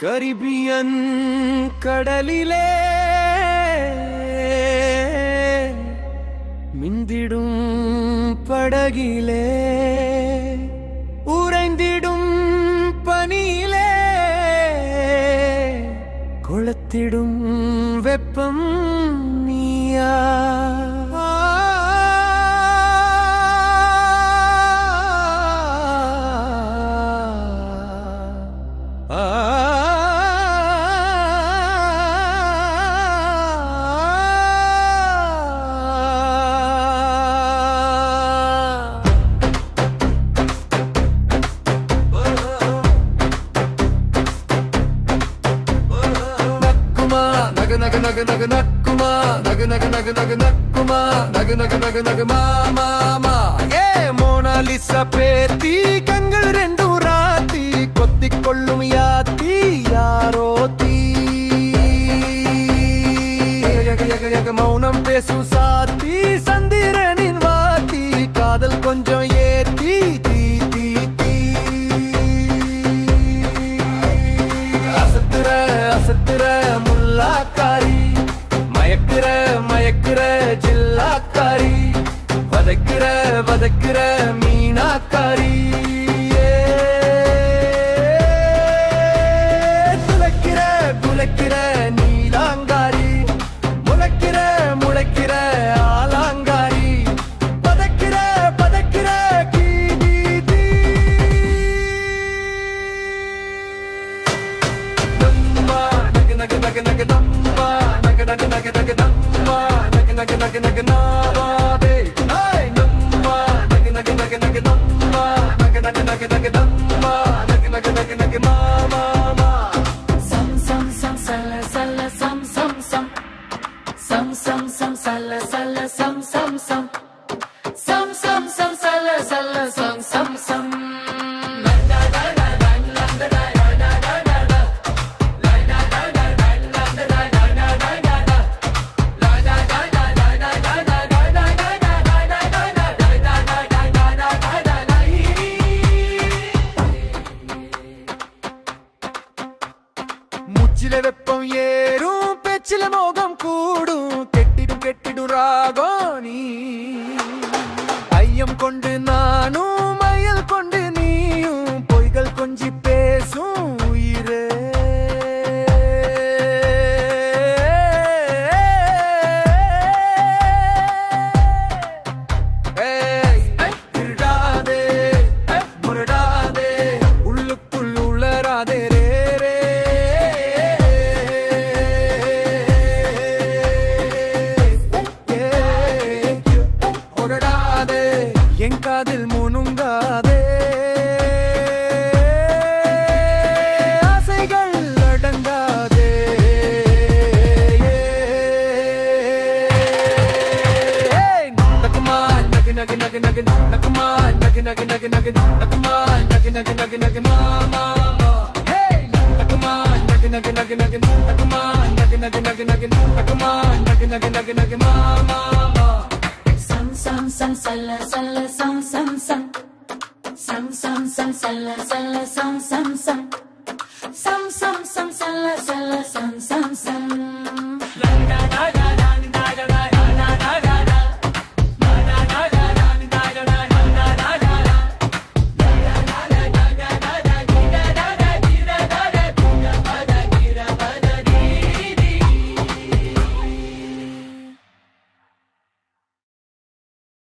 Caribbean கடலிலே மிந்திடும் படகிலே உறைந்திடும் பனியிலே கொளுத்திடும் வெப்பம் நீயா மோனாலிசா பேத்தி கண்கள் ரெண்டும் ராத்தி கொத்திக் கொள்ளும் யாத்தி யாரோ தீ மௌனம் பேசும் சாத்தி சந்திரனின் வாத்தி காதல் கொஞ்சம் ஏத்தி தீ தீ தீ அசத்துற அசத்துற முல்லாக்காரி மயக்கிற மயக்கிற ஜில்லாக்காரி வதக்கிற வதக்கிற மீனாக்காரி துளைக்கிற குலைக்கிற நீலாங்காரி முளைக்கிற முளைக்கிற ஆலாங்காரி பதக்கிற பதக்கிற கீதி தம்மா நக நக நக நக தம்மா நக நக நக நக தம்மா நக நக நக நக நாவாதே ஐ தம்மா நக நக நக நக தம்மா நக நக நக நக தம்மா நக நக நக நக மாமா sam sam sam sala sala sam sam sam sam sam sam sala sala sam sam sam sam sam sam sala sala sam sam sam மூச்சில வெப்பம் ஏறும் பேச்சில மோகம் கூடும் கெட்டிடும் கெட்டிடும் ராகம் நீ ஐயம் கொண்டு நானும் மயல் கொண்டு நீயும் பொய்கள் கொஞ்சி பேசும் உயிரே திருடாதே முரடாதே உள்ளுக்குள் உளராதே என் காதில் முனுங்காதே ஆசைகள் அடங்காதே நக்குமா நகு நகு நகு நகு நக்குமா நகு நகு நகு நகு நக்குமா நகு நகு நகு நகு மாமா நக்குமா நகு நகு நகு நகு நக்குமா நகு நகு நகு நகு நக்குமா நகு நகு நகு நகு மாமா sam sam sala sala sam sam sam sam sam sam sala sala sam sam sam sam sam sam sala sala sam sam sam